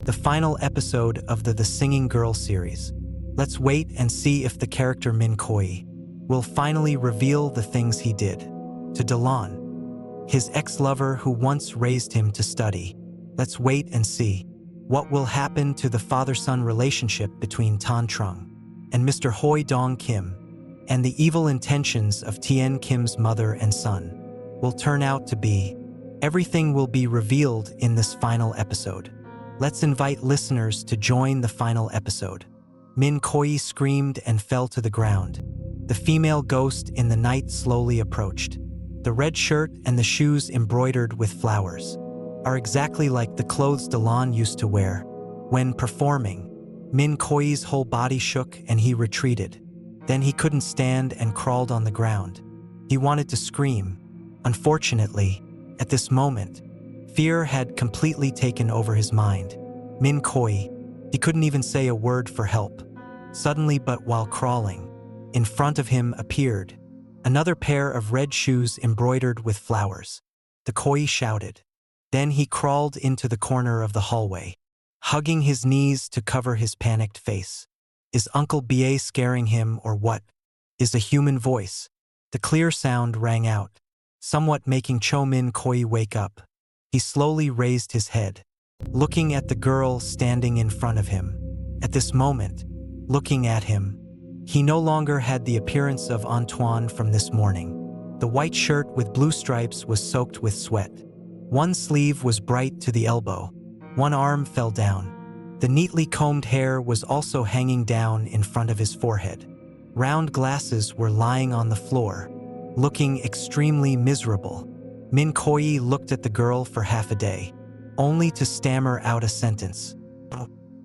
the final episode of the Singing Girl series. Let's wait and see if the character Minh Khoi will finally reveal the things he did to Delon, his ex-lover who once raised him to study. Let's wait and see what will happen to the father-son relationship between Tan Trung and Mr. Hoi Dong Kim, and the evil intentions of Tien Kim's mother and son will turn out to be. Everything will be revealed in this final episode. Let's invite listeners to join the final episode. Minh Khoi screamed and fell to the ground. The female ghost in the night slowly approached. The red shirt and the shoes embroidered with flowers are exactly like the clothes Delon used to wear. When performing, Minh Khoi's whole body shook and he retreated. Then he couldn't stand and crawled on the ground. He wanted to scream. Unfortunately, at this moment, fear had completely taken over his mind. Minh Khoi, he couldn't even say a word for help. Suddenly, but while crawling, in front of him appeared another pair of red shoes embroidered with flowers. The Khoi shouted. Then he crawled into the corner of the hallway, hugging his knees to cover his panicked face. Is Uncle Ba scaring him or what? Is a human voice? The clear sound rang out, somewhat making Minh Khoi wake up. He slowly raised his head, looking at the girl standing in front of him. At this moment, looking at him, he no longer had the appearance of Antoine from this morning. The white shirt with blue stripes was soaked with sweat. One sleeve was bright to the elbow. One arm fell down. The neatly combed hair was also hanging down in front of his forehead. Round glasses were lying on the floor, looking extremely miserable. Minh Khoi looked at the girl for half a day, only to stammer out a sentence.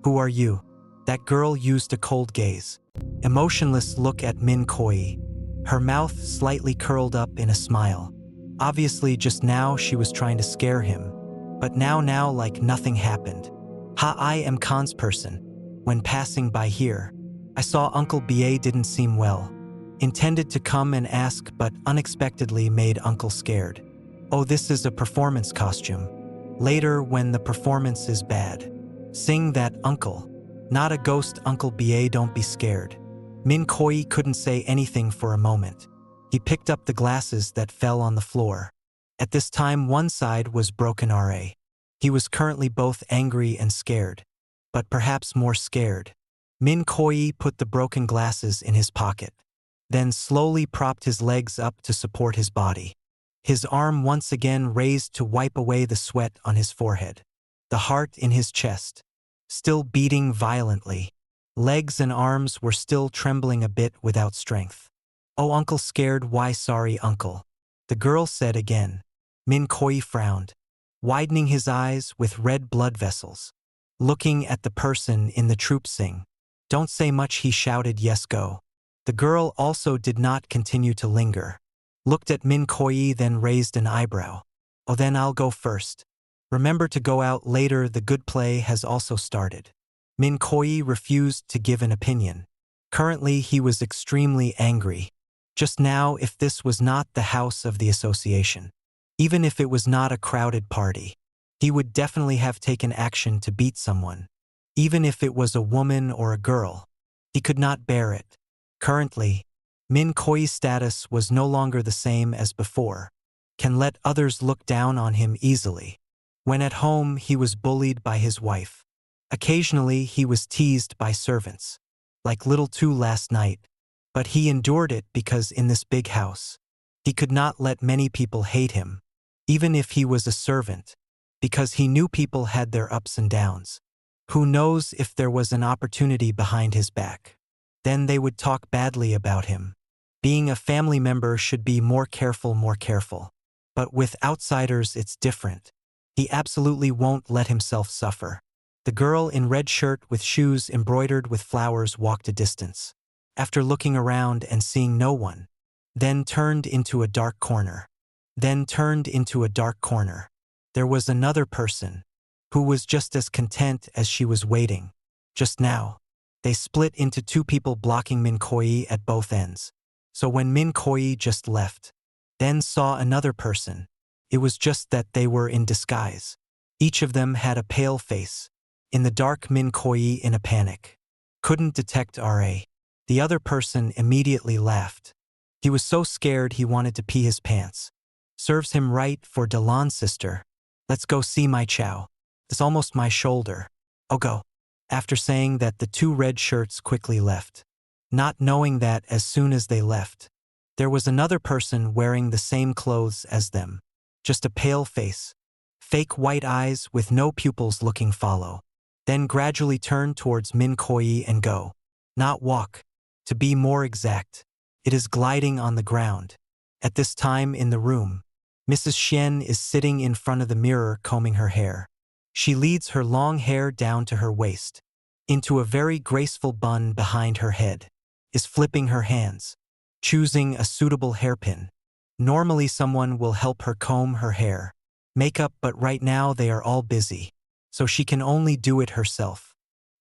Who are you? That girl used a cold gaze, emotionless look at Minh Khoi, her mouth slightly curled up in a smile. Obviously just now she was trying to scare him, but now like nothing happened. I am Khan's person. When passing by here, I saw Uncle Ba didn't seem well. Intended to come and ask but unexpectedly made Uncle scared. Oh, this is a performance costume. Later when the performance is bad, sing that Uncle. Not a ghost Uncle Ba, don't be scared. Minh Khoi couldn't say anything for a moment. He picked up the glasses that fell on the floor. At this time one side was broken. He was currently both angry and scared, but perhaps more scared. Minh Khoi put the broken glasses in his pocket, then slowly propped his legs up to support his body. His arm once again raised to wipe away the sweat on his forehead. The heart in his chest, still beating violently. Legs and arms were still trembling a bit without strength. Oh, Uncle scared, why sorry Uncle, the girl said again. Minh Khoi frowned, widening his eyes with red blood vessels, looking at the person in the troop sing. Don't say much, he shouted. Yes, go. The girl also did not continue to linger. Looked at Minh Khoi, then raised an eyebrow. Oh, then I'll go first. Remember to go out later, the good play has also started. Minh Khoi refused to give an opinion. Currently he was extremely angry. Just now, if this was not the house of the association, even if it was not a crowded party, he would definitely have taken action to beat someone. Even if it was a woman or a girl, he could not bear it. Currently, Minh Khoi's status was no longer the same as before. Can let others look down on him easily. When at home, he was bullied by his wife. Occasionally, he was teased by servants, like Little Two last night. But he endured it because in this big house, he could not let many people hate him, even if he was a servant, because he knew people had their ups and downs. Who knows if there was an opportunity behind his back? Then they would talk badly about him. Being a family member should be more careful. But with outsiders it's different. He absolutely won't let himself suffer. The girl in red shirt with shoes embroidered with flowers walked a distance, after looking around and seeing no one, then turned into a dark corner. There was another person, who was just as content as she was waiting. Just now, they split into two people blocking Minh Khoi at both ends. So when Minh Khoi just left, then saw another person, it was just that they were in disguise. Each of them had a pale face, In the dark, Minh Khoi in a panic. Couldn't detect RA. The other person immediately laughed. He was so scared he wanted to pee his pants. Serves him right for Delon's sister. Let's go see my chow. It's almost my shoulder. Oh, go. After saying that, the two red shirts quickly left. Not knowing that as soon as they left, there was another person wearing the same clothes as them. Just a pale face. Fake white eyes with no pupils looking follow. Then gradually turn towards Minh Khoi and go. Not walk. To be more exact, it is gliding on the ground. At this time in the room, Mrs. Xian is sitting in front of the mirror combing her hair. She leads her long hair down to her waist, into a very graceful bun behind her head, is flipping her hands, choosing a suitable hairpin. Normally someone will help her comb her hair, makeup, but right now they are all busy, so she can only do it herself.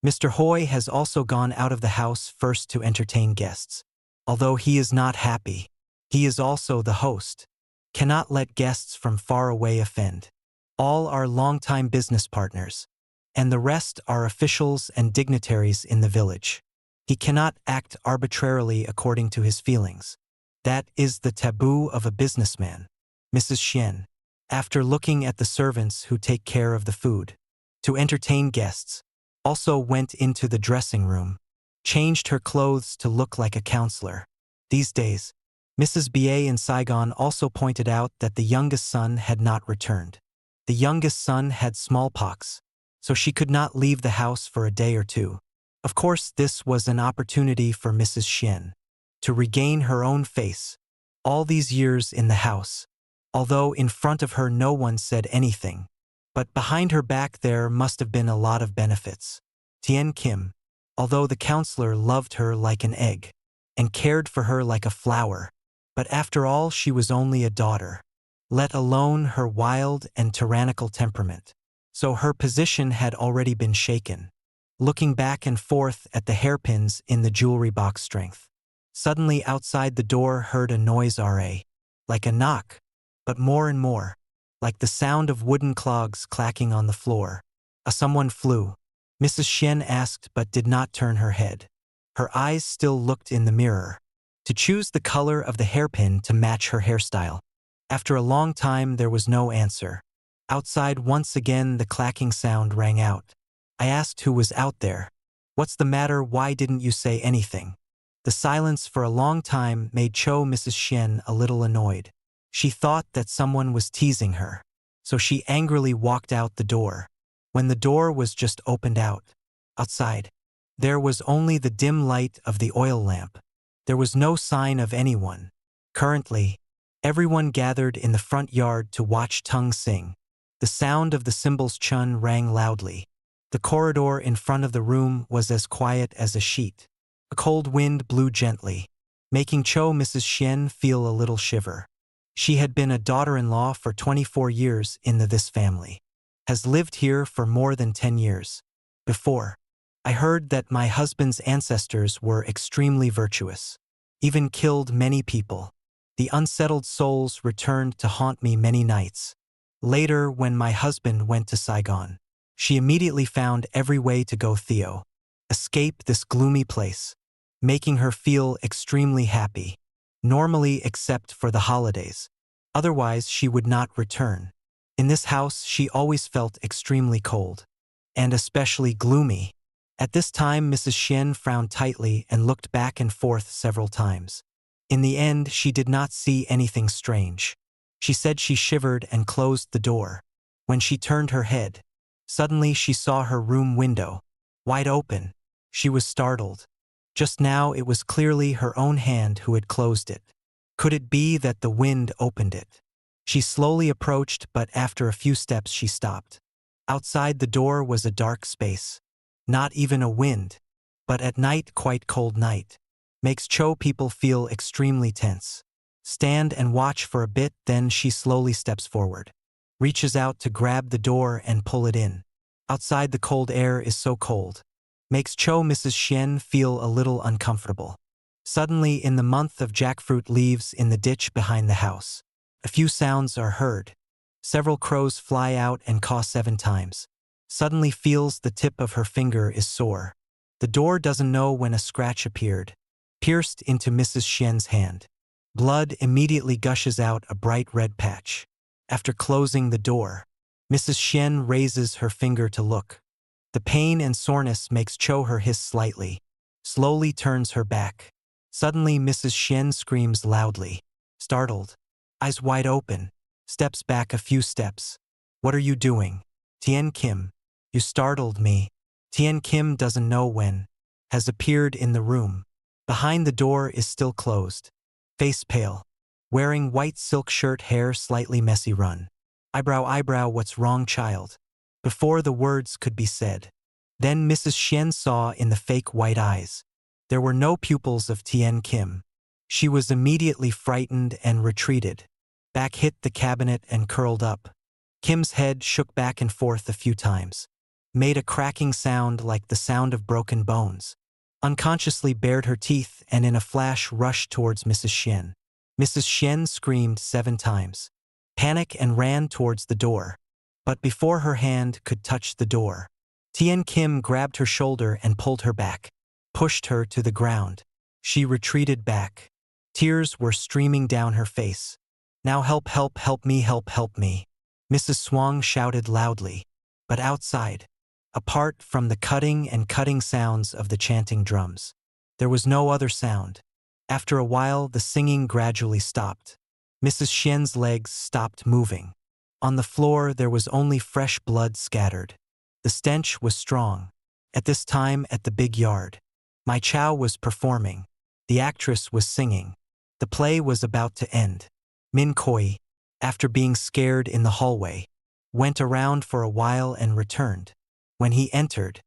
Mr. Hoi has also gone out of the house first to entertain guests. Although he is not happy, he is also the host. Cannot let guests from far away offend. All are longtime business partners, and the rest are officials and dignitaries in the village. He cannot act arbitrarily according to his feelings. That is the taboo of a businessman. Mrs. Xian, after looking at the servants who take care of the food, to entertain guests, also went into the dressing room, changed her clothes to look like a counselor. These days, Mrs. Ba in Saigon also pointed out that the youngest son had not returned. The youngest son had smallpox, so she could not leave the house for a day or two. Of course, this was an opportunity for Mrs. Xian to regain her own face. All these years in the house, although in front of her no one said anything, but behind her back there must have been a lot of benefits. Tian Kim, although the counselor loved her like an egg and cared for her like a flower, but after all she was only a daughter, let alone her wild and tyrannical temperament. So her position had already been shaken. Looking back and forth at the hairpins in the jewelry box strength. Suddenly outside the door heard a noise like a knock, but more and more, like the sound of wooden clogs clacking on the floor. Someone flew. Mrs. Xian asked but did not turn her head. Her eyes still looked in the mirror, to choose the color of the hairpin to match her hairstyle. After a long time there was no answer. Outside once again the clacking sound rang out. I asked who was out there. What's the matter, why didn't you say anything? The silence for a long time made Mrs. Xian a little annoyed. She thought that someone was teasing her, so she angrily walked out the door. When the door was just opened outside, there was only the dim light of the oil lamp. There was no sign of anyone. Currently, everyone gathered in the front yard to watch Tung sing. The sound of the cymbals chun rang loudly. The corridor in front of the room was as quiet as a sheet. A cold wind blew gently, making Mrs. Xian feel a little shiver. She had been a daughter-in-law for 24 years in this family. Has lived here for more than 10 years. Before, I heard that my husband's ancestors were extremely virtuous, even killed many people. The unsettled souls returned to haunt me many nights. Later, when my husband went to Saigon, she immediately found every way to go escape this gloomy place, making her feel extremely happy, normally except for the holidays. Otherwise, she would not return. In this house, she always felt extremely cold, and especially gloomy. At this time, Mrs. Xian frowned tightly and looked back and forth several times. In the end, she did not see anything strange. She said she shivered and closed the door. When she turned her head, suddenly she saw her room window wide open. She was startled. Just now it was clearly her own hand who had closed it. Could it be that the wind opened it? She slowly approached, but after a few steps she stopped. Outside the door was a dark space. Not even a wind, but at night, quite cold night. Makes people feel extremely tense. Stand and watch for a bit, then she slowly steps forward. Reaches out to grab the door and pull it in. Outside the cold air is so cold. Makes Mrs. Xian feel a little uncomfortable. Suddenly, in the month of jackfruit leaves in the ditch behind the house, a few sounds are heard. Several crows fly out and caw 7 times. suddenly feels the tip of her finger is sore. The door doesn't know when a scratch appeared, pierced into Mrs. Xian's hand. Blood immediately gushes out a bright red patch. After closing the door, Mrs. Xian raises her finger to look. The pain and soreness makes her hiss slightly, slowly turns her back. Suddenly Mrs. Xian screams loudly, startled, eyes wide open, steps back a few steps. What are you doing? Tian Kim, you startled me. Tian Kim doesn't know when, has appeared in the room. Behind the door is still closed. Face pale, wearing white silk shirt, hair slightly messy run. Eyebrow, what's wrong, child? Before the words could be said. Then Mrs. Xian saw in the fake white eyes. There were no pupils of Tian Kim. She was immediately frightened and retreated. Back hit the cabinet and curled up. Kim's head shook back and forth a few times. Made a cracking sound like the sound of broken bones. Unconsciously bared her teeth and in a flash rushed towards Mrs. Xian. Mrs. Xian screamed 7 times. Panic and ran towards the door. But before her hand could touch the door, Tian Kim grabbed her shoulder and pulled her back, pushed her to the ground. She retreated back. Tears were streaming down her face. Now help me. Mrs. Swang shouted loudly. But outside, apart from the cutting sounds of the chanting drums, there was no other sound. After a while, the singing gradually stopped. Mrs. Xian's legs stopped moving. On the floor, there was only fresh blood scattered. The stench was strong. At this time, at the big yard, Mai Chao was performing. The actress was singing. The play was about to end. Minh Khoi, after being scared in the hallway, went around for a while and returned. When he entered,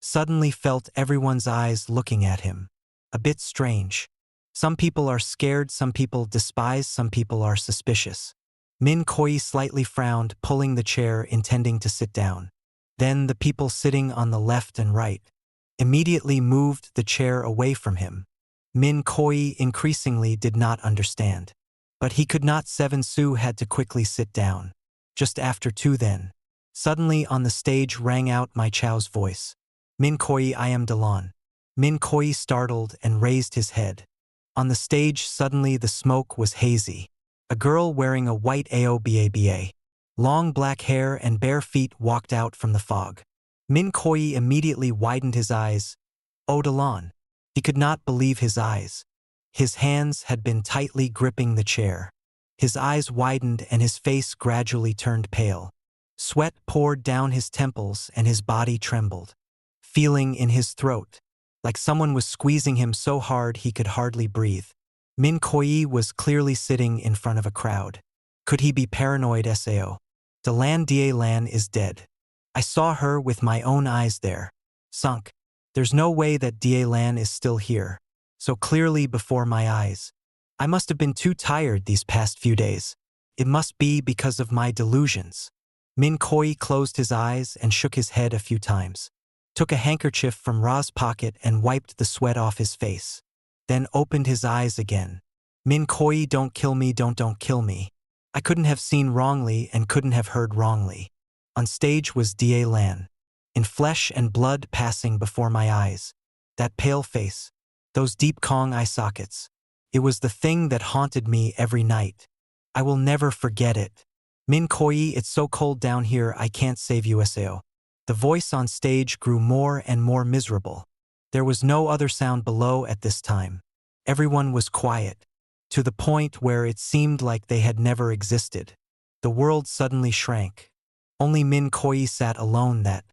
suddenly felt everyone's eyes looking at him. A bit strange. Some people are scared, some people despise, some people are suspicious. Minh Khoi slightly frowned, pulling the chair, intending to sit down. Then the people sitting on the left and right immediately moved the chair away from him. Minh Khoi increasingly did not understand. But he could not. 7 Su had to quickly sit down. Just after 2 then. Suddenly on the stage rang out Mai Chao's voice. Minh Khoi, I am Delon. Minh Khoi startled and raised his head. On the stage suddenly the smoke was hazy. A girl wearing a white aoba, long black hair and bare feet walked out from the fog. Minh Khoi immediately widened his eyes. Oh, Delon. He could not believe his eyes. His hands had been tightly gripping the chair. His eyes widened and his face gradually turned pale. Sweat poured down his temples and his body trembled. Feeling in his throat, like someone was squeezing him so hard he could hardly breathe. Minh Khoi was clearly sitting in front of a crowd. Could he be paranoid? Sao? Die Lan is dead. I saw her with my own eyes there. Sunk. There's no way that Die Lan is still here. So clearly before my eyes. I must have been too tired these past few days. It must be because of my delusions. Minh Khoi closed his eyes and shook his head a few times. Took a handkerchief from Ra's pocket and wiped the sweat off his face. Then opened his eyes again. Minh Khoi, don't kill me, don't kill me. I couldn't have seen wrongly and couldn't have heard wrongly. On stage was Die Lan. In flesh and blood passing before my eyes. That pale face. Those deep Kong eye sockets. It was the thing that haunted me every night. I will never forget it. Minh Khoi, it's so cold down here, I can't save you. Sao? The voice on stage grew more and more miserable. There was no other sound below at this time. Everyone was quiet, to the point where it seemed like they had never existed. The world suddenly shrank. Only Minh Khoi sat alone. That,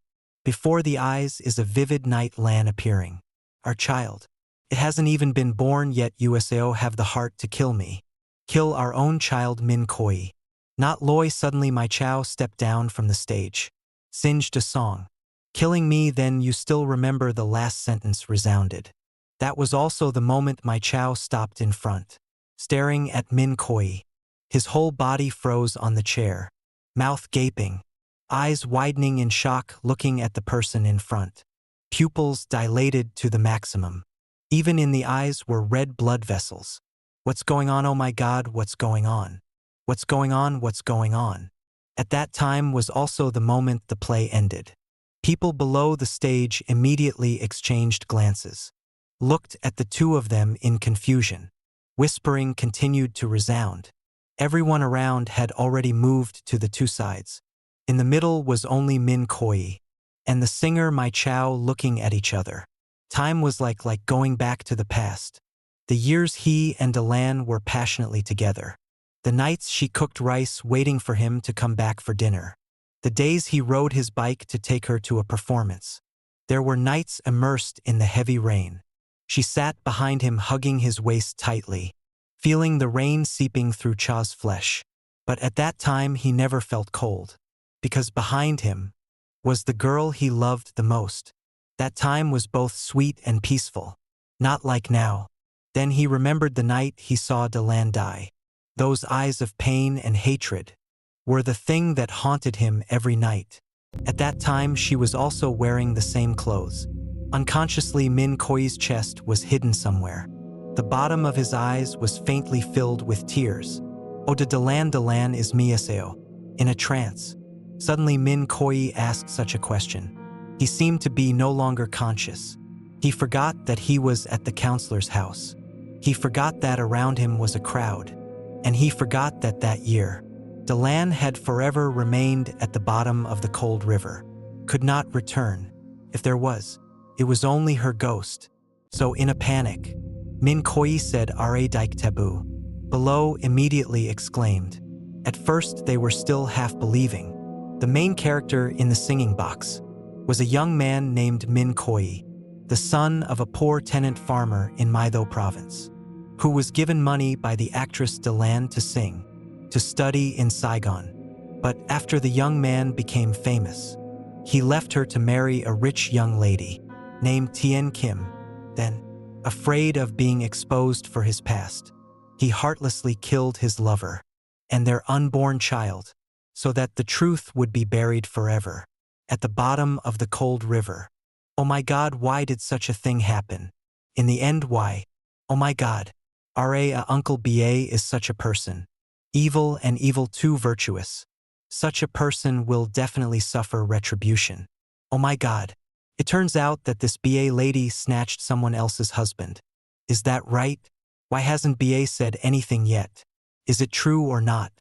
before the eyes, is a vivid night Lan appearing. Our child. It hasn't even been born yet. USO have the heart to kill me. Kill our own child. Minh Khoi. Not Loi. Suddenly Mai Chao stepped down from the stage. Singed a song. Killing me. Then you still remember the last sentence resounded. That was also the moment Mai Chao stopped in front, staring at Minh Khoi. His whole body froze on the chair. Mouth gaping. Eyes widening in shock, looking at the person in front. Pupils dilated to the maximum. Even in the eyes were red blood vessels. What's going on? Oh my God, what's going on? What's going on? What's going on? At that time was also the moment the play ended. People below the stage immediately exchanged glances, looked at the two of them in confusion. Whispering continued to resound. Everyone around had already moved to the two sides. In the middle was only Minh Khoi and the singer Mai Chao looking at each other. Time was like going back to the past. The years he and Delan were passionately together. The nights she cooked rice waiting for him to come back for dinner. The days he rode his bike to take her to a performance. There were nights immersed in the heavy rain. She sat behind him hugging his waist tightly, feeling the rain seeping through Cha's flesh. But at that time he never felt cold, because behind him was the girl he loved the most. That time was both sweet and peaceful, not like now. Then he remembered the night he saw Delan die. Those eyes of pain and hatred were the thing that haunted him every night. At that time she was also wearing the same clothes. Unconsciously, Minh Khoi's chest was hidden somewhere. The bottom of his eyes was faintly filled with tears. "Oh, de Delan is miaseo." In a trance. Suddenly Minh Khoi asked such a question. He seemed to be no longer conscious. He forgot that he was at the counselor's house. He forgot that around him was a crowd. And he forgot that that year, Delan had forever remained at the bottom of the cold river, could not return. If there was, it was only her ghost. So in a panic, Minh Khoi said "Are dike tabu." Below immediately exclaimed. At first they were still half believing. The main character in the singing box was a young man named Minh Khoi, the son of a poor tenant farmer in Maitho province, who was given money by the actress Delan to sing, to study in Saigon. But after the young man became famous, he left her to marry a rich young lady named Tien Kim. Then, afraid of being exposed for his past, he heartlessly killed his lover and their unborn child, so that the truth would be buried forever at the bottom of the cold river. Oh my God, why did such a thing happen? In the end, why? Oh my God. Uncle Ba is such a person. Evil and evil too virtuous. Such a person will definitely suffer retribution. Oh my God. It turns out that this Ba lady snatched someone else's husband. Is that right? Why hasn't Ba said anything yet? Is it true or not?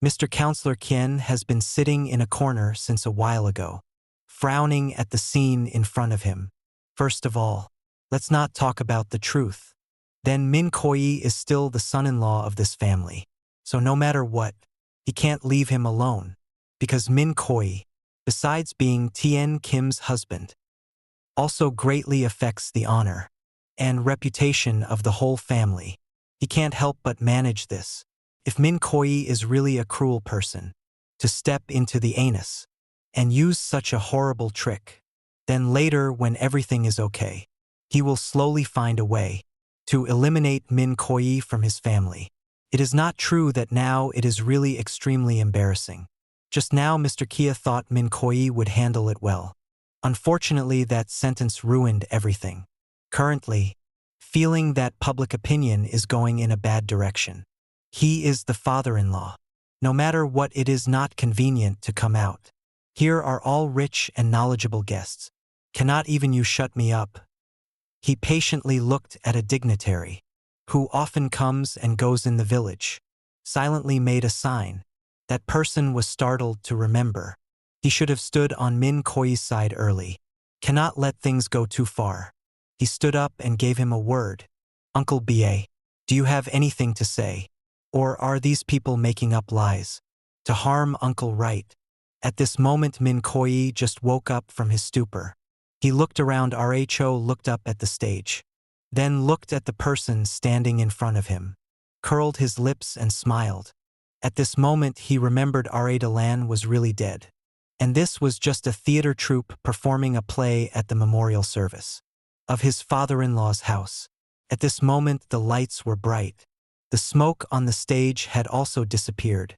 Mr. Counselor Kien has been sitting in a corner since a while ago, frowning at the scene in front of him. First of all, let's not talk about the truth. Then Minh Khoi is still the son-in-law of this family. So no matter what, he can't leave him alone. Because Minh Khoi, besides being Tien Kim's husband, also greatly affects the honor and reputation of the whole family. He can't help but manage this. If Minh Khoi is really a cruel person, to step into the anus and use such a horrible trick, then later when everything is okay, he will slowly find a way to eliminate Minh Khoi from his family. It is not true that now it is really extremely embarrassing. Just now Mr. Kia thought Minh Khoi would handle it well. Unfortunately, that sentence ruined everything. Currently, feeling that public opinion is going in a bad direction. He is the father-in-law. No matter what, it is not convenient to come out. Here are all rich and knowledgeable guests. Cannot even you shut me up? He patiently looked at a dignitary, who often comes and goes in the village, silently made a sign. That person was startled to remember. He should have stood on Minh Khoi's side early. Cannot let things go too far. He stood up and gave him a word. Uncle Ba, do you have anything to say? Or are these people making up lies to harm Uncle Right? At this moment Minh Khoi just woke up from his stupor. He looked around. Rho looked up at the stage, then looked at the person standing in front of him, curled his lips and smiled. At this moment he remembered Delan was really dead. And this was just a theater troupe performing a play at the memorial service of his father-in-law's house. At this moment the lights were bright. The smoke on the stage had also disappeared.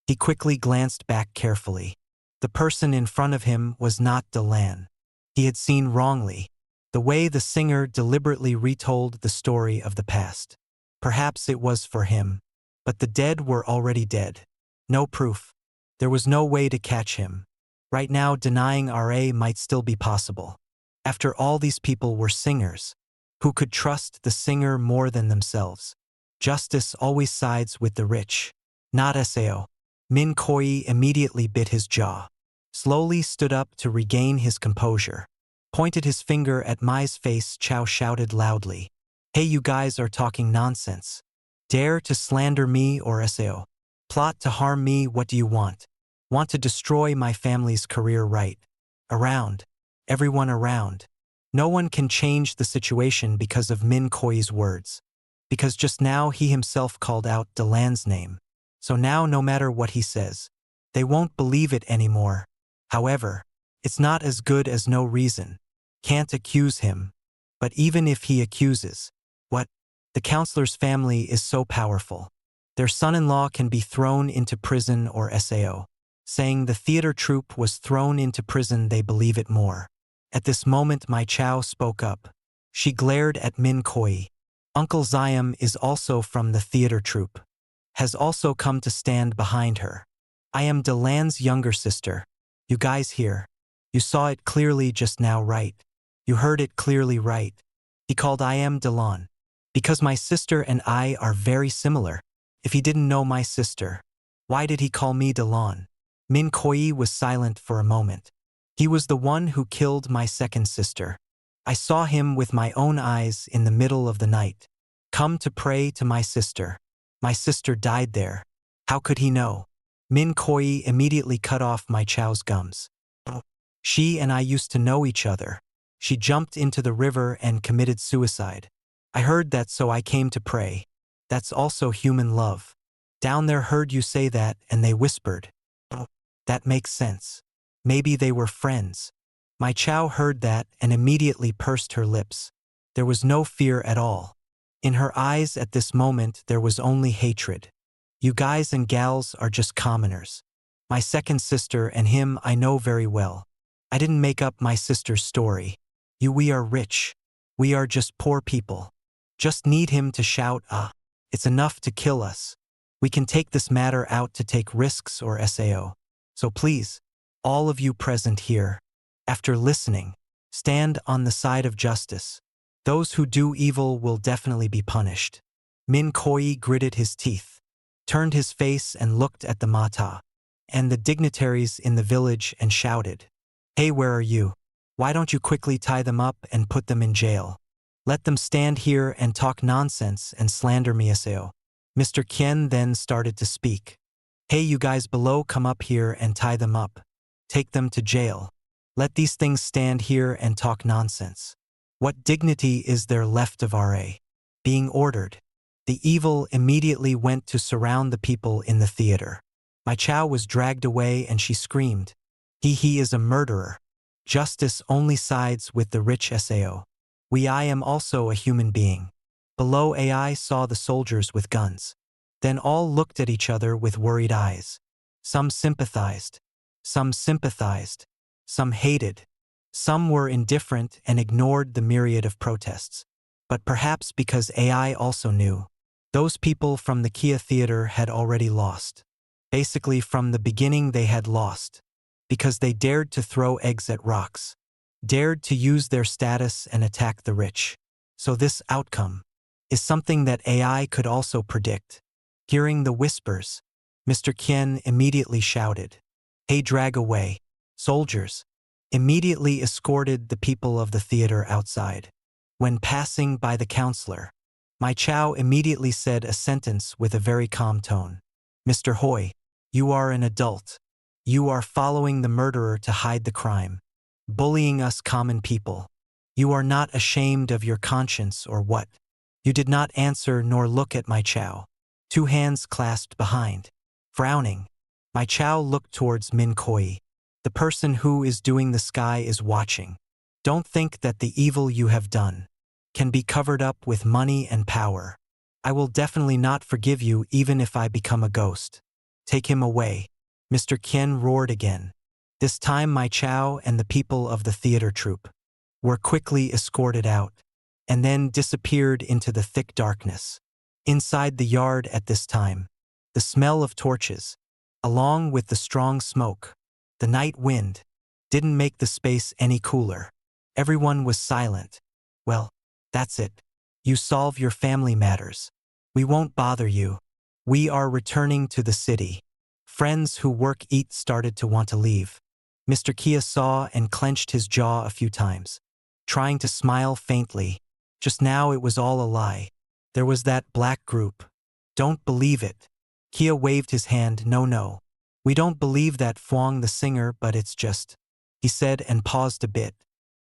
He quickly glanced back carefully. The person in front of him was not Delan. He had seen wrongly the way the singer deliberately retold the story of the past. Perhaps it was for him, but the dead were already dead. No proof. There was no way to catch him. Right now, denying RA might still be possible. After all, these people were singers. Who could trust the singer more than themselves? Justice always sides with the rich. Not Sao. Minh Khoi immediately bit his jaw. Slowly stood up to regain his composure. Pointed his finger at Mai's face. Chow shouted loudly. Hey, you guys are talking nonsense. Dare to slander me or Sao? Plot to harm me? What do you want? Want to destroy my family's career? Right. Around. Everyone around. No one can change the situation because of Minh Khoi's words. Because just now he himself called out Delan's name. So now no matter what he says, they won't believe it anymore. However, it's not as good as no reason. Can't accuse him. But even if he accuses, what? The counselor's family is so powerful. Their son-in-law can be thrown into prison or Sao. Saying the theater troupe was thrown into prison, they believe it more. At this moment, Mai Chao spoke up. She glared at Minh Khoi. Uncle Ziam is also from the theater troupe. Has also come to stand behind her. I am Delan's younger sister. You guys here. You saw it clearly just now, right? You heard it clearly, right? He called I am Delan. Because my sister and I are very similar. If he didn't know my sister, why did he call me Delan? Minh Khoi was silent for a moment. He was the one who killed my second sister. I saw him with my own eyes in the middle of the night. Come to pray to my sister. My sister died there. How could he know? Minh Khoi immediately cut off Mai Chao's gums. She and I used to know each other. She jumped into the river and committed suicide. I heard that, so I came to pray. That's also human love. Down there heard you say that and they whispered. That makes sense. Maybe they were friends. Mai Chao heard that and immediately pursed her lips. There was no fear at all. In her eyes at this moment there was only hatred. You guys and gals are just commoners. My second sister and him I know very well. I didn't make up my sister's story. We are rich. We are just poor people. Just need him to shout, it's enough to kill us. We can take this matter out to take risks or Sao. So please, all of you present here, after listening, stand on the side of justice. Those who do evil will definitely be punished. Minh Khoi gritted his teeth, turned his face and looked at the Mata and the dignitaries in the village and shouted, Hey, where are you? Why don't you quickly tie them up and put them in jail? Let them stand here and talk nonsense and slander me, Sao. Mr. Kien then started to speak. Hey, you guys below, come up here and tie them up. Take them to jail. Let these things stand here and talk nonsense. What dignity is there left of RA? Being ordered. The evil immediately went to surround the people in the theater. Mai Chao was dragged away and she screamed, He is a murderer. Justice only sides with the rich, Sao. I am also a human being. Below, AI saw the soldiers with guns. Then all looked at each other with worried eyes. Some sympathized. Some hated. Some were indifferent and ignored the myriad of protests. But perhaps because AI also knew, those people from the Kia Theater had already lost. Basically, from the beginning they had lost. Because they dared to throw eggs at rocks. Dared to use their status and attack the rich. So this outcome is something that AI could also predict. Hearing the whispers, Mr. Kien immediately shouted, Hey, drag away. Soldiers immediately escorted the people of the theater outside. When passing by the counselor, Mai Chao immediately said a sentence with a very calm tone. Mr. Hoi, you are an adult. You are following the murderer to hide the crime. Bullying us common people. You are not ashamed of your conscience or what? You did not answer nor look at Mai Chao. Two hands clasped behind. Frowning, Mai Chao looked towards Minh Khoi. The person who is doing the sky is watching. Don't think that the evil you have done can be covered up with money and power. I will definitely not forgive you even if I become a ghost. Take him away. Mr. Kien roared again. This time Mai Chao and the people of the theater troupe were quickly escorted out and then disappeared into the thick darkness. Inside the yard at this time, the smell of torches, along with the strong smoke, The night wind didn't make the space any cooler. Everyone was silent. Well, that's it. You solve your family matters. We won't bother you. We are returning to the city. Friends who work eat started to want to leave. Mr. Kia saw and clenched his jaw a few times, trying to smile faintly. Just now it was all a lie. There was that black group. Don't believe it. Kia waved his hand. No. We don't believe that Fuang the singer, but it's just, he said and paused a bit.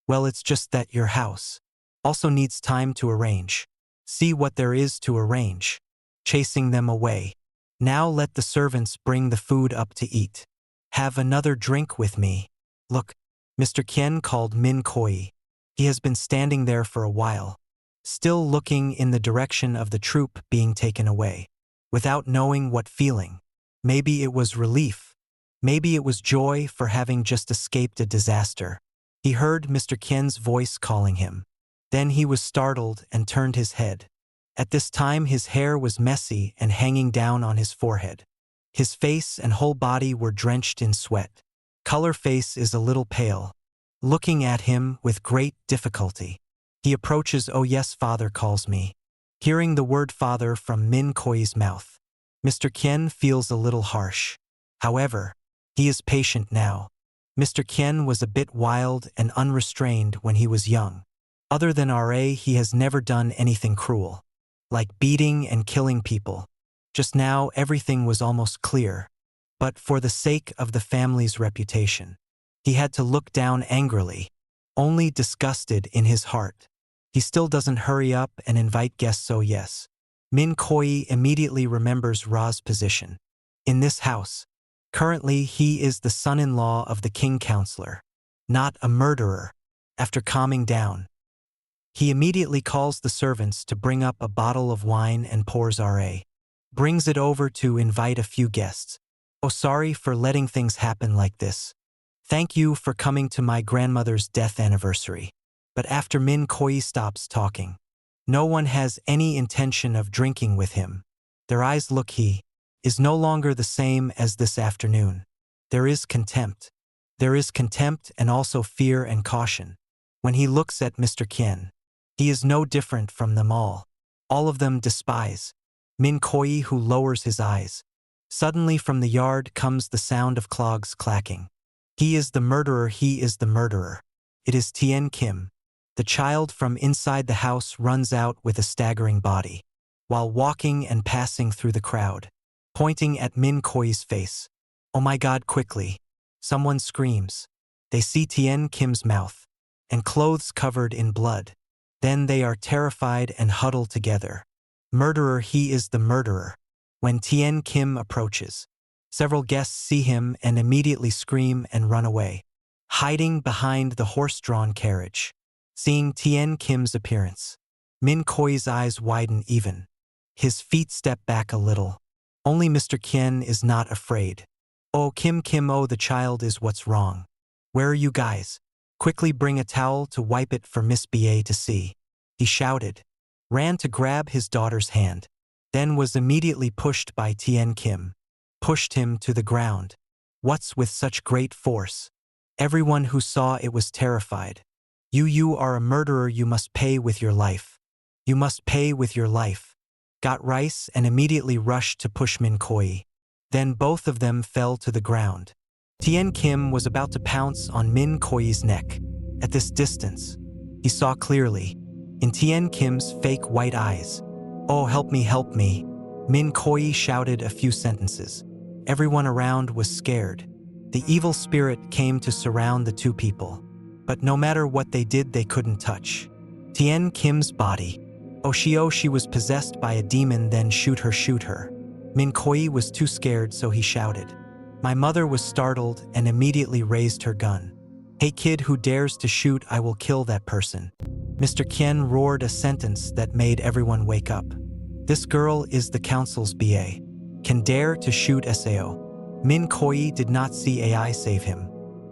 Well, it's just that your house also needs time to arrange. See what there is to arrange. Chasing them away. Now let the servants bring the food up to eat. Have another drink with me. Look, Mr. Kien called Minh Khoi. He has been standing there for a while, still looking in the direction of the troop being taken away, without knowing what feeling. Maybe it was relief. Maybe it was joy for having just escaped a disaster. He heard Mr. Kien's voice calling him. Then he was startled and turned his head. At this time his hair was messy and hanging down on his forehead. His face and whole body were drenched in sweat. Color face is a little pale. Looking at him with great difficulty. He approaches. Oh yes, father calls me. Hearing the word father from Minh Khoi's mouth, Mr. Kien feels a little harsh. However, he is patient now. Mr. Kien was a bit wild and unrestrained when he was young. Other than RA, he has never done anything cruel, like beating and killing people. Just now everything was almost clear. But for the sake of the family's reputation, he had to look down angrily, only disgusted in his heart. He still doesn't hurry up and invite guests. So yes, Minh Khoi immediately remembers Ra's position in this house. Currently he is the son-in-law of the king counselor, not a murderer. After calming down, he immediately calls the servants to bring up a bottle of wine and pours RA. Brings it over to invite a few guests. Oh, sorry for letting things happen like this. Thank you for coming to my grandmother's death anniversary. But after Minh Khoi stops talking, no one has any intention of drinking with him. Their eyes look. He is no longer the same as this afternoon. There is contempt. There is contempt and also fear and caution. When he looks at Mr. Kien, he is no different from them all. All of them despise Minh Khoi, who lowers his eyes. Suddenly from the yard comes the sound of clogs clacking. He is the murderer. He is the murderer. It is Tien Kim. The child from inside the house runs out with a staggering body, while walking and passing through the crowd, pointing at Minh Khoi's face. Oh my God, quickly. Someone screams. They see Tien Kim's mouth and clothes covered in blood. Then they are terrified and huddle together. Murderer. He is the murderer. When Tien Kim approaches, several guests see him and immediately scream and run away, hiding behind the horse-drawn carriage. Seeing Tien Kim's appearance, Minh Khoi's eyes widen even. His feet step back a little. Only Mr. Kien is not afraid. Oh, Kim, oh, the child is what's wrong. Where are you guys? Quickly bring a towel to wipe it for Miss Ba to see. He shouted, ran to grab his daughter's hand, then was immediately pushed by Tien Kim. Pushed him to the ground. What's with such great force? Everyone who saw it was terrified. You are a murderer. You must pay with your life. You must pay with your life. Got rice and immediately rushed to push Minh Khoi. Then both of them fell to the ground. Tien Kim was about to pounce on Minh Khoi's neck. At this distance, he saw clearly, in Tien Kim's fake white eyes. Oh, help me, help me. Minh Khoi shouted a few sentences. Everyone around was scared. The evil spirit came to surround the two people. But no matter what they did, they couldn't touch Tien Kim's body. Oh, she was possessed by a demon. Then shoot her. Minh Khoi was too scared, so he shouted. My mother was startled and immediately raised her gun. Hey kid, who dares to shoot, I will kill that person. Mr. Kien roared a sentence that made everyone wake up. This girl is the council's BA. Can dare to shoot Sao. Minh Khoi did not see AI save him.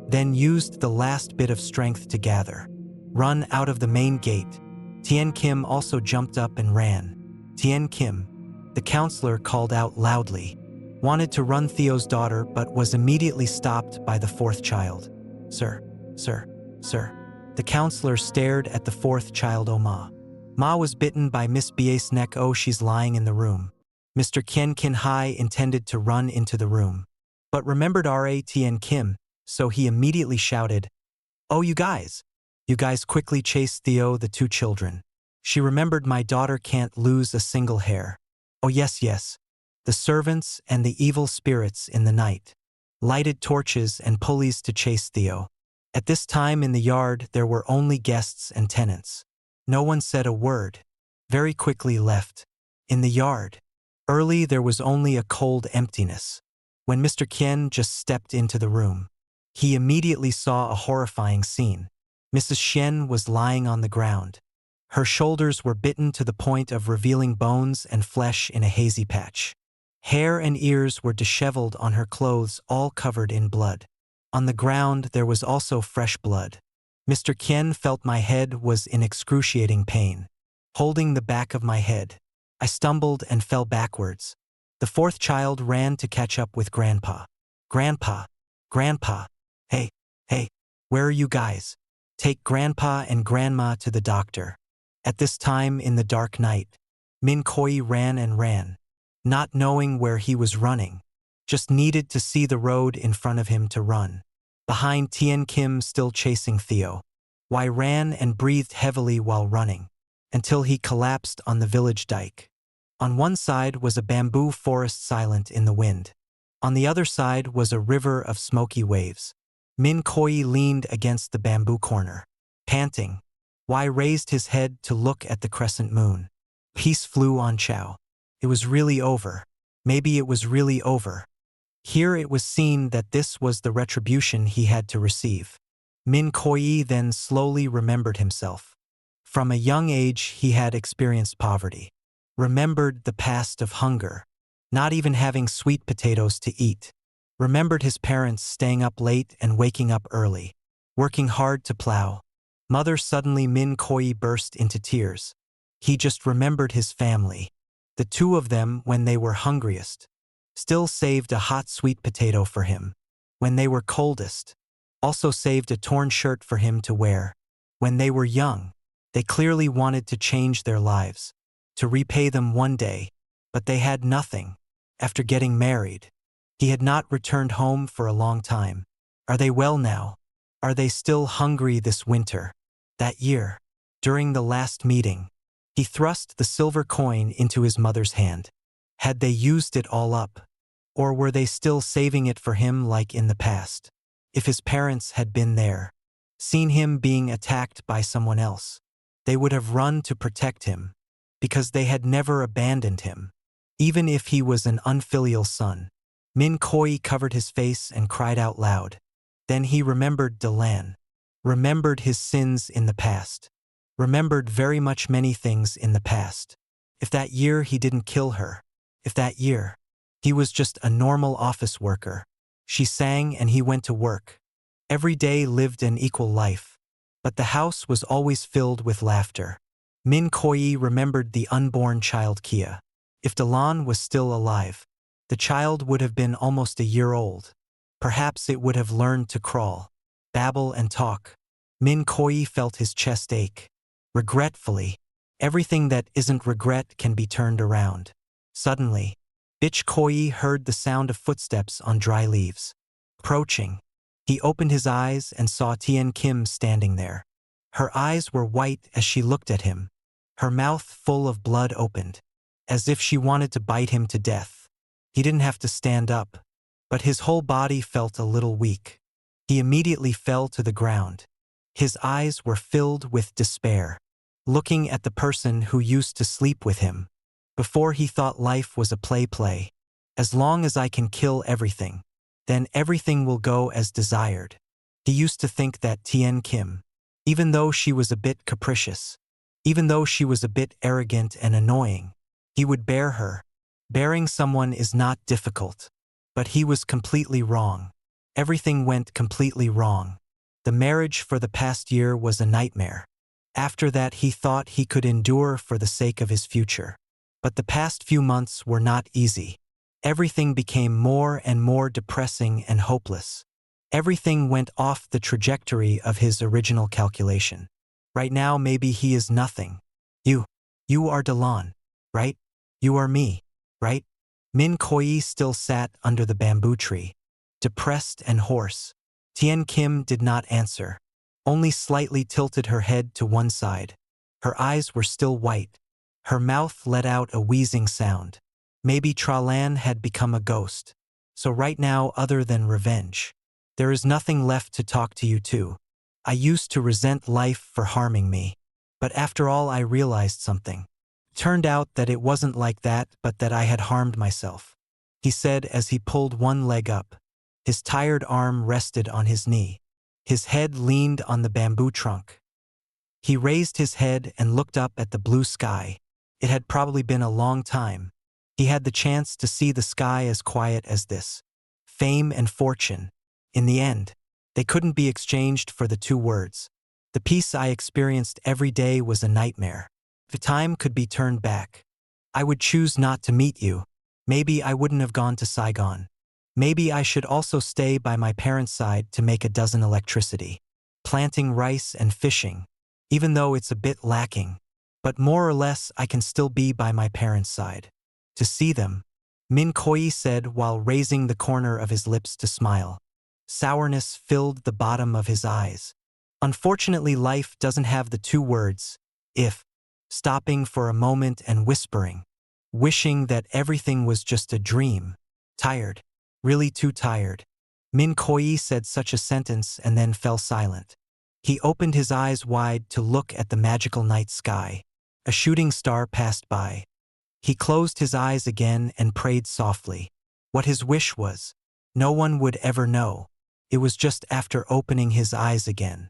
Then used the last bit of strength to gather. Run out of the main gate. Tien Kim also jumped up and ran. Tien Kim, the counselor, called out loudly. wanted to run Theo's daughter but was immediately stopped by the fourth child. Sir, sir, sir. The counselor stared at the fourth child. Oh, Ma. Ma was bitten by Miss Ba's neck. Oh, she's lying in the room. Mr. Ken Kin Hai intended to run into the room, but remembered Ratn Kim, so he immediately shouted, "Oh, you guys!" You guys quickly chased Theo, the two children. She remembered my daughter can't lose a single hair. Oh yes, yes. The servants and the evil spirits in the night lighted torches and pulleys to chase Theo. At this time in the yard there were only guests and tenants. No one said a word. Very quickly left. In the yard, early there was only a cold emptiness. When Mr. Kien just stepped into the room, he immediately saw a horrifying scene. Mrs. Shen was lying on the ground. Her shoulders were bitten to the point of revealing bones and flesh in a hazy patch. Hair and ears were disheveled on her clothes, all covered in blood. On the ground there was also fresh blood. Mr. Kien felt my head was in excruciating pain. Holding the back of my head, I stumbled and fell backwards. The fourth child ran to catch up with Grandpa. Grandpa, Grandpa, hey, where are you guys? Take Grandpa and Grandma to the doctor. At this time in the dark night, Minh Khoi ran and ran, not knowing where he was running, just needed to see the road in front of him to run. Behind, Tien Kim still chasing Theo. Wai ran and breathed heavily while running, until he collapsed on the village dike. On one side was a bamboo forest silent in the wind. On the other side was a river of smoky waves. Minh Khoi leaned against the bamboo corner, panting. Wai raised his head to look at the crescent moon. Peace flew on Chow. It was really over. Maybe it was really over. Here it was seen that this was the retribution he had to receive. Minh Khoi then slowly remembered himself. From a young age he had experienced poverty. Remembered the past of hunger, not even having sweet potatoes to eat. Remembered his parents staying up late and waking up early, working hard to plow. Mother suddenly Minh Khoi burst into tears. He just remembered his family. The two of them when they were hungriest. Still saved a hot sweet potato for him. When they were coldest. Also saved a torn shirt for him to wear. When they were young, they clearly wanted to change their lives. To repay them one day, but they had nothing. After getting married, he had not returned home for a long time. Are they well now? Are they still hungry this winter? That year, during the last meeting, he thrust the silver coin into his mother's hand. Had they used it all up? Or were they still saving it for him like in the past? If his parents had been there, seen him being attacked by someone else, they would have run to protect him, because they had never abandoned him, even if he was an unfilial son. Minh Khoi covered his face and cried out loud. Then he remembered Delan, remembered his sins in the past, remembered very much many things in the past. If that year he didn't kill her, if that year he was just a normal office worker. She sang and he went to work. Every day lived an equal life, but the house was always filled with laughter. Minh Khoi remembered the unborn child Kia. If Delan was still alive, the child would have been almost a year old. Perhaps it would have learned to crawl, babble and talk. Minh Khoi felt his chest ache. Regretfully, everything that isn't regret can be turned around. Suddenly, Mich Khoi heard the sound of footsteps on dry leaves. Approaching, he opened his eyes and saw Tien Kim standing there. Her eyes were white as she looked at him. Her mouth full of blood opened, as if she wanted to bite him to death. He didn't have to stand up, but his whole body felt a little weak. He immediately fell to the ground. His eyes were filled with despair, looking at the person who used to sleep with him. Before he thought life was a play. As long as I can kill everything, then everything will go as desired. He used to think that Tien Kim, even though she was a bit capricious, even though she was a bit arrogant and annoying, he would bear her. Bearing someone is not difficult. But he was completely wrong. Everything went completely wrong. The marriage for the past year was a nightmare. After that he thought he could endure for the sake of his future. But the past few months were not easy. Everything became more and more depressing and hopeless. Everything went off the trajectory of his original calculation. Right now, maybe he is nothing. You are Delon, right? You are me, right? Minh Khoi still sat under the bamboo tree, depressed and hoarse. Tien Kim did not answer, only slightly tilted her head to one side. Her eyes were still white. Her mouth let out a wheezing sound. Maybe Tralan had become a ghost. So right now, other than revenge, there is nothing left to talk to you to. I used to resent life for harming me. But after all, I realized something. Turned out that it wasn't like that, but that I had harmed myself, he said as he pulled one leg up. His tired arm rested on his knee. His head leaned on the bamboo trunk. He raised his head and looked up at the blue sky. It had probably been a long time. He had the chance to see the sky as quiet as this. Fame and fortune. In the end, they couldn't be exchanged for the two words. The peace I experienced every day was a nightmare. If time could be turned back, I would choose not to meet you. Maybe I wouldn't have gone to Saigon. Maybe I should also stay by my parents' side to make a dozen electricity, planting rice and fishing, even though it's a bit lacking. But more or less I can still be by my parents' side. To see them, Minh Khoi said while raising the corner of his lips to smile. Sourness filled the bottom of his eyes. Unfortunately, life doesn't have the two words, if. Stopping for a moment and whispering, wishing that everything was just a dream. Tired, really too tired. Minh Khoi said such a sentence and then fell silent. He opened his eyes wide to look at the magical night sky. A shooting star passed by. He closed his eyes again and prayed softly. What his wish was, no one would ever know. It was just after opening his eyes again.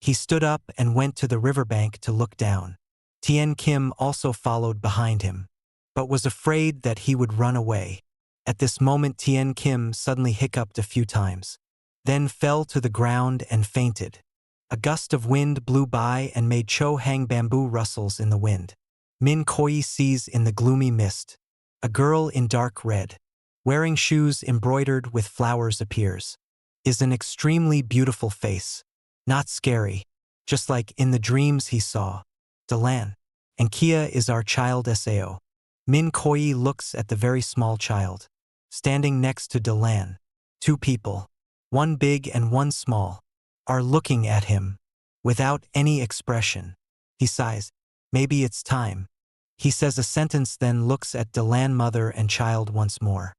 He stood up and went to the riverbank to look down. Tien Kim also followed behind him, but was afraid that he would run away. At this moment, Tien Kim suddenly hiccuped a few times, then fell to the ground and fainted. A gust of wind blew by and made Cho hang bamboo rustles in the wind. Minh Khoi sees in the gloomy mist. A girl in dark red, wearing shoes embroidered with flowers appears. Is an extremely beautiful face. Not scary, just like in the dreams he saw. Delan. And Kia is our child Sao. Minh Khoi looks at the very small child, standing next to Delan. Two people, one big and one small, are looking at him, without any expression. He sighs, maybe it's time. He says a sentence, then looks at Delan, mother and child once more.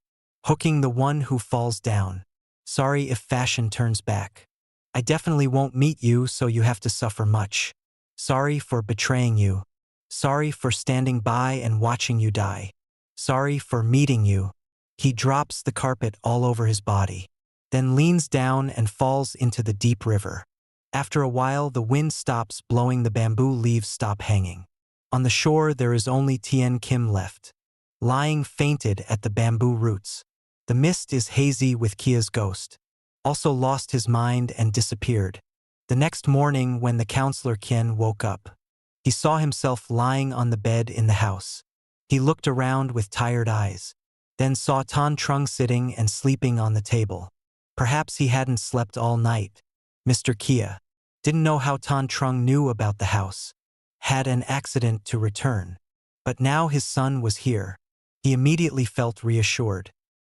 Hooking the one who falls down. Sorry if fashion turns back. I definitely won't meet you, so you have to suffer much. Sorry for betraying you. Sorry for standing by and watching you die. Sorry for meeting you. He drops the carpet all over his body, then leans down and falls into the deep river. After a while, the wind stops blowing, the bamboo leaves stop hanging. On the shore, there is only Tien Kim left, lying fainted at the bamboo roots. The mist is hazy with Kia's ghost, also lost his mind and disappeared. The next morning, when the counselor Kien woke up, he saw himself lying on the bed in the house. He looked around with tired eyes, then saw Tan Trung sitting and sleeping on the table. Perhaps he hadn't slept all night. Mr. Kia didn't know how Tan Trung knew about the house. Had an accident to return. But now his son was here. He immediately felt reassured.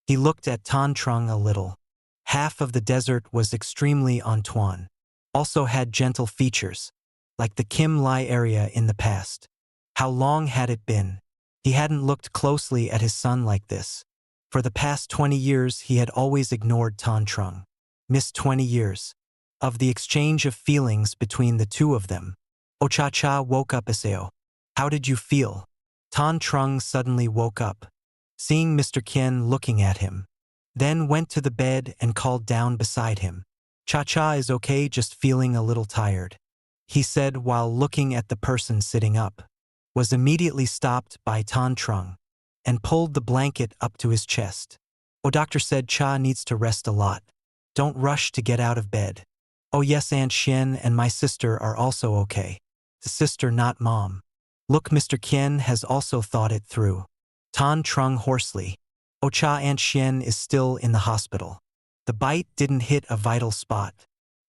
He looked at Tan Trung a little. Half of the desert was extremely Antoine. Also had gentle features, like the Kim Lai area in the past. How long had it been? He hadn't looked closely at his son like this. For the past 20 years, he had always ignored Tan Trung. Missed 20 years of the exchange of feelings between the two of them. Ocha-cha woke up. Sao. How did you feel? Tan Trung suddenly woke up, seeing Mr. Kien looking at him. Then went to the bed and called down beside him. Cha-cha is okay, just feeling a little tired, he said while looking at the person sitting up. Was immediately stopped by Tan Trung and pulled the blanket up to his chest. Oh, doctor said Cha needs to rest a lot. Don't rush to get out of bed. Oh yes, Aunt Xian and my sister are also okay. The sister, not mom. Look, Mr. Kien has also thought it through. Tan Trung hoarsely. Ocha Aunt Xian is still in the hospital. The bite didn't hit a vital spot,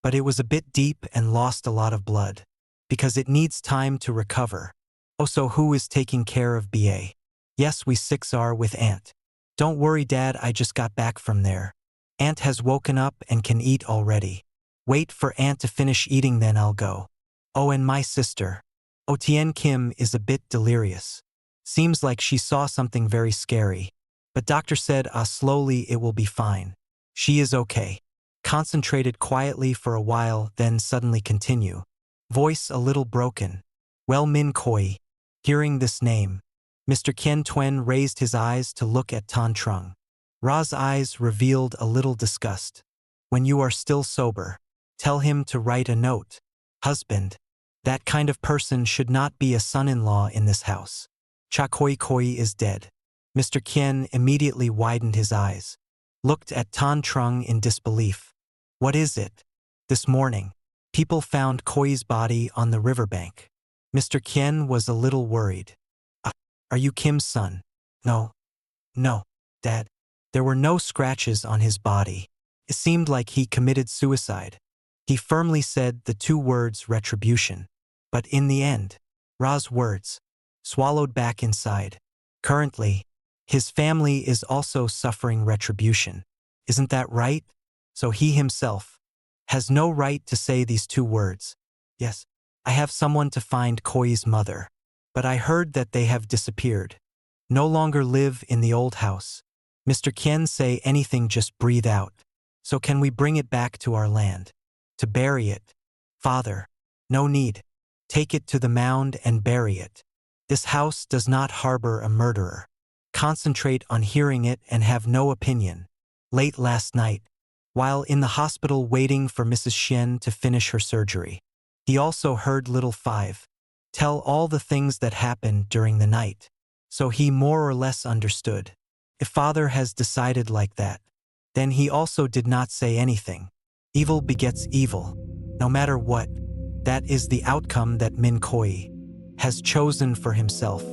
but it was a bit deep and lost a lot of blood, because it needs time to recover. Oh, so who is taking care of BA? Yes, we six are with Aunt. Don't worry, Dad, I just got back from there. Aunt has woken up and can eat already. Wait for Aunt to finish eating, then I'll go. Oh, and my sister. Oh, Tien Kim is a bit delirious. Seems like she saw something very scary. But doctor said, slowly it will be fine. She is okay. Concentrated quietly for a while, then suddenly continue. Voice a little broken. Well, Minh Khoi. Hearing this name, Mr. Kien Tuen raised his eyes to look at Tan Trung. Ra's eyes revealed a little disgust. When you are still sober, tell him to write a note. Husband. That kind of person should not be a son-in-law in this house. Cha Koi Koi is dead. Mr. Kien immediately widened his eyes. Looked at Tan Trung in disbelief. What is it? This morning, people found Koi's body on the riverbank. Mr. Kien was a little worried. Are you Kim's son? No. No, Dad. There were no scratches on his body. It seemed like he committed suicide. He firmly said the two words retribution. But in the end, Ra's words, swallowed back inside. Currently, his family is also suffering retribution. Isn't that right? So he himself has no right to say these two words. Yes, I have someone to find Koi's mother. But I heard that they have disappeared. No longer live in the old house. Mr. Kien say anything, just breathe out. So can we bring it back to our land? To bury it? Father, no need. Take it to the mound and bury it. This house does not harbor a murderer. Concentrate on hearing it and have no opinion. Late last night, while in the hospital waiting for Mrs. Xian to finish her surgery, he also heard little Five tell all the things that happened during the night. So he more or less understood. If Father has decided like that, then he also did not say anything. Evil begets evil. No matter what, that is the outcome that Minh Khoi has chosen for himself.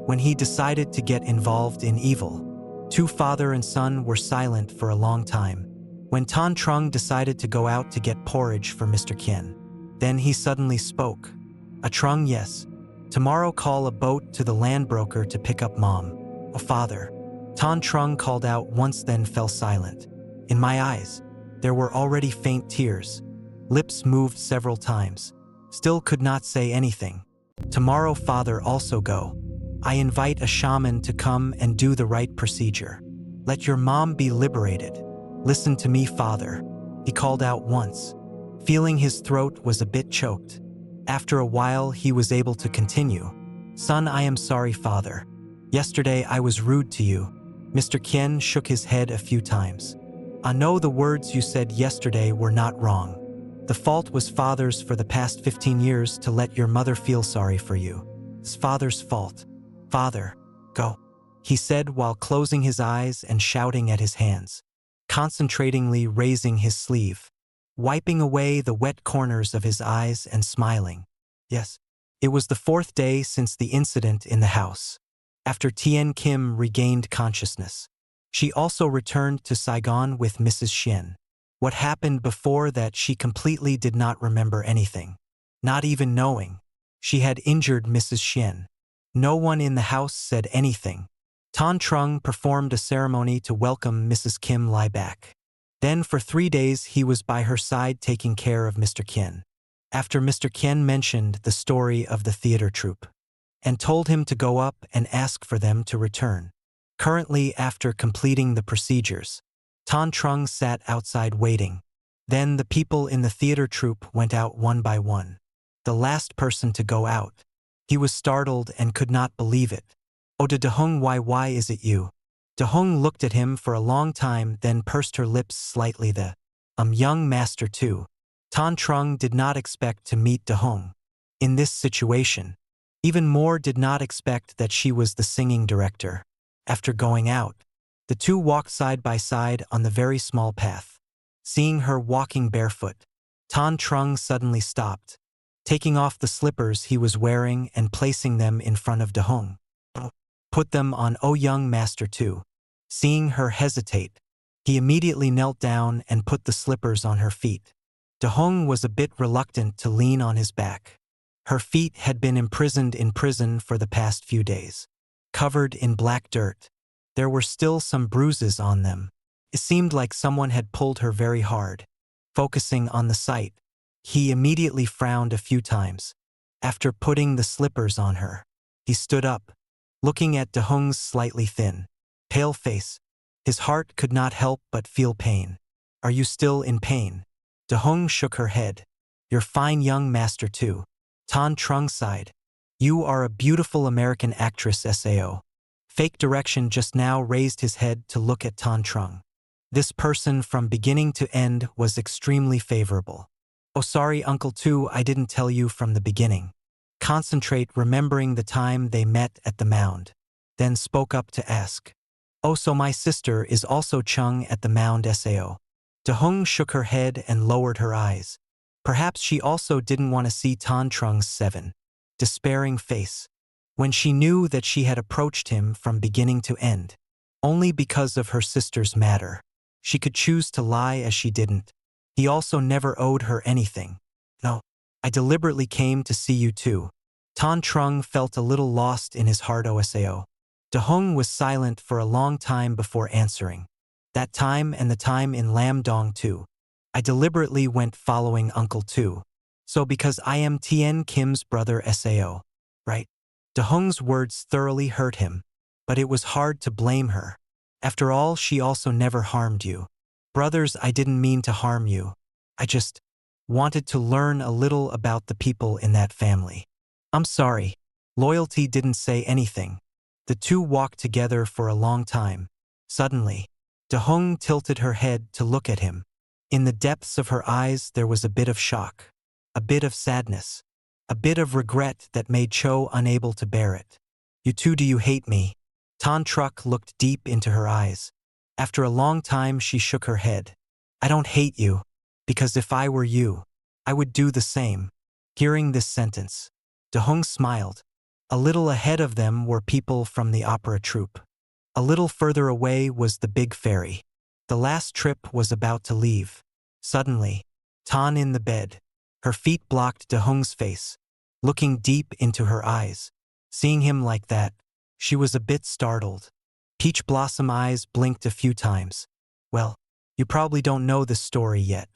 When he decided to get involved in evil, two father and son were silent for a long time. When Tan Trung decided to go out to get porridge for Mr. Kien, then he suddenly spoke. A Trung, yes. Tomorrow call a boat to the land broker to pick up Mom. Oh, Father. Tan Trung called out once, then fell silent. In my eyes, there were already faint tears. Lips moved several times. Still could not say anything. Tomorrow, Father, also go. I invite a shaman to come and do the right procedure. Let your mom be liberated. Listen to me, Father. He called out once, feeling his throat was a bit choked. After a while, he was able to continue. Son, I am sorry, Father. Yesterday I was rude to you. Mr. Kien shook his head a few times. I know the words you said yesterday were not wrong. The fault was Father's for the past 15 years to let your mother feel sorry for you. It's Father's fault. Father, go, he said while closing his eyes and shouting at his hands, concentratingly raising his sleeve, wiping away the wet corners of his eyes and smiling. Yes, it was the 4th day since the incident in the house. After Tien Kim regained consciousness, she also returned to Saigon with Mrs. Xian. What happened before that she completely did not remember anything, not even knowing she had injured Mrs. Xian. No one in the house said anything. Tan Trung performed a ceremony to welcome Mrs. Kim Lai back. Then for 3 days he was by her side taking care of Mr. Kien. After Mr. Kien mentioned the story of the theater troupe and told him to go up and ask for them to return. Currently, after completing the procedures, Tan Trung sat outside waiting. Then the people in the theater troupe went out one by one. The last person to go out. He was startled and could not believe it. Oh, Dahung, why is it you? Dahung looked at him for a long time, then pursed her lips slightly. The young master too. Tan Trung did not expect to meet Dahung in this situation. Even more did not expect that she was the singing director. After going out, the two walked side by side on the very small path. Seeing her walking barefoot, Tan Trung suddenly stopped, taking off the slippers he was wearing and placing them in front of Dahung. Put them on, oh young master too. Seeing her hesitate, he immediately knelt down and put the slippers on her feet. Dahong was a bit reluctant to lean on his back. Her feet had been imprisoned in prison for the past few days. Covered in black dirt, there were still some bruises on them. It seemed like someone had pulled her very hard. Focusing on the sight, he immediately frowned a few times. After putting the slippers on her, he stood up, looking at Dahong's slightly thin, pale face. His heart could not help but feel pain. "Are you still in pain?" Dahong shook her head. "You're fine, young master too." Tan Trung sighed. "You are a beautiful American actress, Sao." Fake Direction just now raised his head to look at Tan Trung. This person from beginning to end was extremely favorable. "Oh, sorry, Uncle Tu, I didn't tell you from the beginning." Concentrate, remembering the time they met at the mound. Then spoke up to ask, "Oh, so my sister is also Chung at the mound, Sao?" Dahong shook her head and lowered her eyes. Perhaps she also didn't want to see Tan Trung's despairing face. When she knew that she had approached him from beginning to end, only because of her sister's matter, she could choose to lie as she didn't. He also never owed her anything. "No, I deliberately came to see you too." Tan Trung felt a little lost in his heart. Sao. Dahong was silent for a long time before answering. "That time and the time in Lam Dong too. I deliberately went following Uncle Tu. So because I am Tien Kim's brother, Sao. Right?" Dahong's words thoroughly hurt him, but it was hard to blame her. After all, she also never harmed you. "Brothers, I didn't mean to harm you. I just wanted to learn a little about the people in that family." "I'm sorry." Loyalty didn't say anything. The two walked together for a long time. Suddenly, Dahong tilted her head to look at him. In the depths of her eyes there was a bit of shock, a bit of sadness, a bit of regret that made Cho unable to bear it. "You two, do you hate me?" Tan Truck looked deep into her eyes. After a long time she shook her head. "I don't hate you, because if I were you, I would do the same." Hearing this sentence, Dahong smiled. A little ahead of them were people from the opera troupe. A little further away was the big ferry. The last trip was about to leave. Suddenly, Tan in the bed. Her feet blocked Dahong's face, looking deep into her eyes. Seeing him like that, she was a bit startled. Peach Blossom eyes blinked a few times. "Well, you probably don't know this story yet."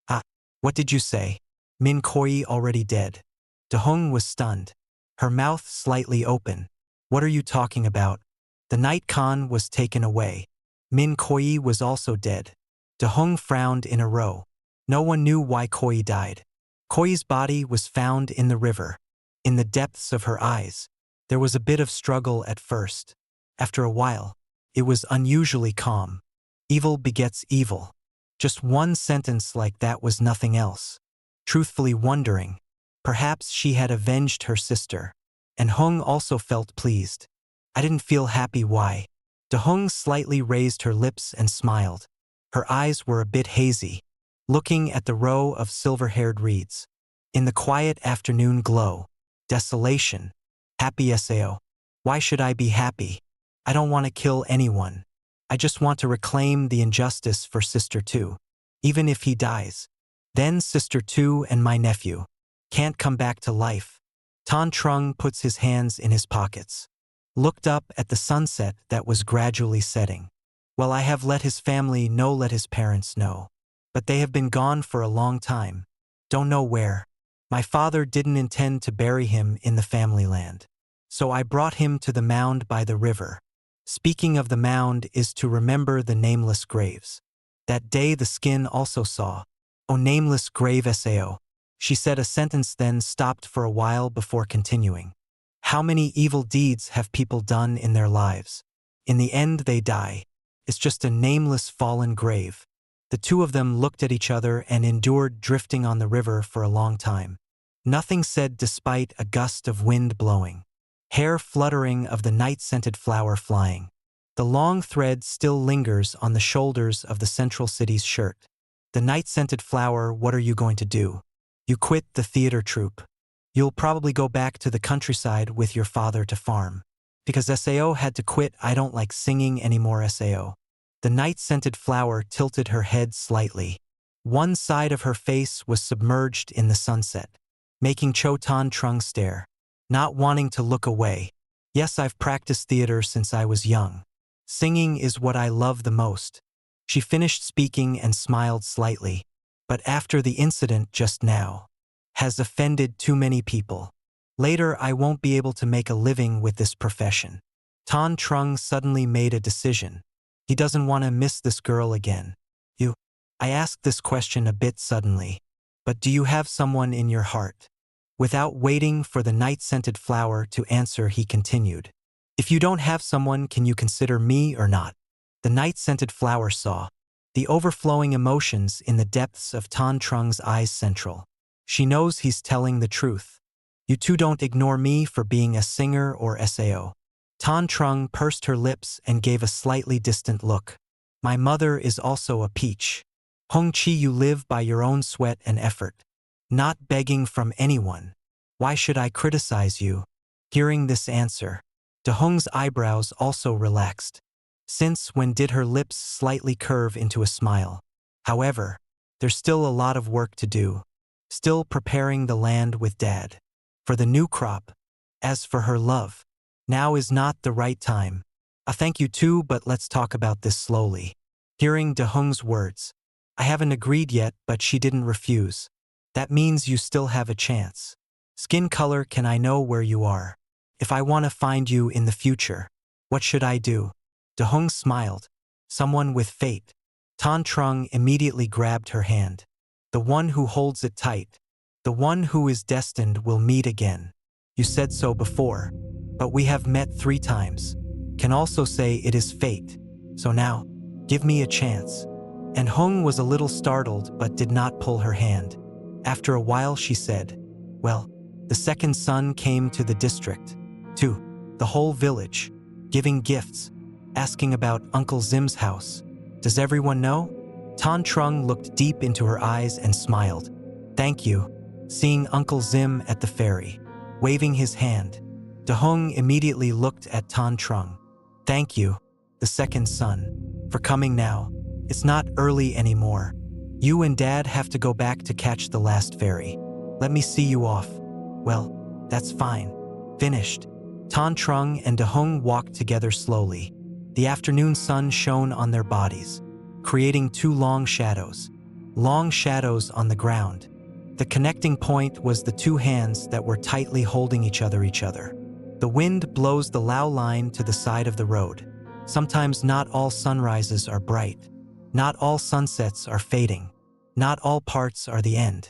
"Ah, what did you say? Minh Khoi already dead?" Dahong was stunned, her mouth slightly open. "What are you talking about?" "The Night Khan was taken away. Minh Khoi was also dead." Dahong frowned in a row. No one knew why Khoi died. Khoi's body was found in the river. In the depths of her eyes, there was a bit of struggle at first. After a while, it was unusually calm. Evil begets evil. Just one sentence like that was nothing else. Truthfully wondering, perhaps she had avenged her sister. And Hong also felt pleased. "I didn't feel happy, why?" Dahong slightly raised her lips and smiled. Her eyes were a bit hazy, looking at the row of silver-haired reeds. In the quiet afternoon glow, desolation. "Happy, Sao. Why should I be happy? I don't want to kill anyone. I just want to reclaim the injustice for Sister Tu. Even if he dies, then Sister Tu and my nephew can't come back to life." Tan Trung puts his hands in his pockets, looked up at the sunset that was gradually setting. "Well, I have let his family know, let his parents know. But they have been gone for a long time. Don't know where. My father didn't intend to bury him in the family land. So I brought him to the mound by the river. Speaking of the mound is to remember the nameless graves. That day the skin also saw. O nameless grave Sao." She said a sentence, then stopped for a while before continuing. "How many evil deeds have people done in their lives? In the end they die. It's just a nameless fallen grave." The two of them looked at each other and endured drifting on the river for a long time. Nothing said despite a gust of wind blowing. Hair fluttering of the night-scented flower flying. The long thread still lingers on the shoulders of the central city's shirt. "The night-scented flower, what are you going to do? You quit the theater troupe. You'll probably go back to the countryside with your father to farm." Because Sao had to quit. I don't like singing anymore, Sao. The night-scented flower tilted her head slightly. One side of her face was submerged in the sunset, making Cho Tan Trung stare, not wanting to look away. Yes, I've practiced theater since I was young. Singing is what I love the most. She finished speaking and smiled slightly. But after the incident just now has offended too many people. Later I won't be able to make a living with this profession. Tan Trung suddenly made a decision. He doesn't want to miss this girl again. I asked this question a bit suddenly. But do you have someone in your heart? Without waiting for the night-scented flower to answer, he continued. If you don't have someone, can you consider me or not? The night-scented flower saw the overflowing emotions in the depths of Tan Trung's eyes central. She knows he's telling the truth. You two don't ignore me for being a singer or Sao. Tan Trung pursed her lips and gave a slightly distant look. My mother is also a peach. Hong Chi, you live by your own sweat and effort, not begging from anyone. Why should I criticize you? Hearing this answer, De Hong's eyebrows also relaxed. Since when did her lips slightly curve into a smile? However, there's still a lot of work to do. Still preparing the land with Dad for the new crop. As for her love, now is not the right time. I thank you too, but let's talk about this slowly. Hearing De Hong's words, I haven't agreed yet, but she didn't refuse. That means you still have a chance. Skin color, can I know where you are? If I want to find you in the future, what should I do? De Hong smiled. Someone with fate. Tan Trung immediately grabbed her hand. The one who holds it tight. The one who is destined will meet again. You said so before, but we have met 3 times. Can also say it is fate. So now, give me a chance. And Hong was a little startled but did not pull her hand. After a while she said, well, the second son came to the district, to the whole village, giving gifts, asking about Uncle Zim's house. Does everyone know? Tan Trung looked deep into her eyes and smiled. Thank you. Seeing Uncle Zim at the ferry, waving his hand. De Hong immediately looked at Tan Trung. Thank you, the second son, for coming now. It's not early anymore. You and Dad have to go back to catch the last ferry. Let me see you off. Well, that's fine. Finished. Tan Trung and De Hong walked together slowly. The afternoon sun shone on their bodies, creating 2 long shadows on the ground. The connecting point was the 2 hands that were tightly holding each other. The wind blows the Lao line to the side of the road. Sometimes not all sunrises are bright. Not all sunsets are fading. Not all parts are the end.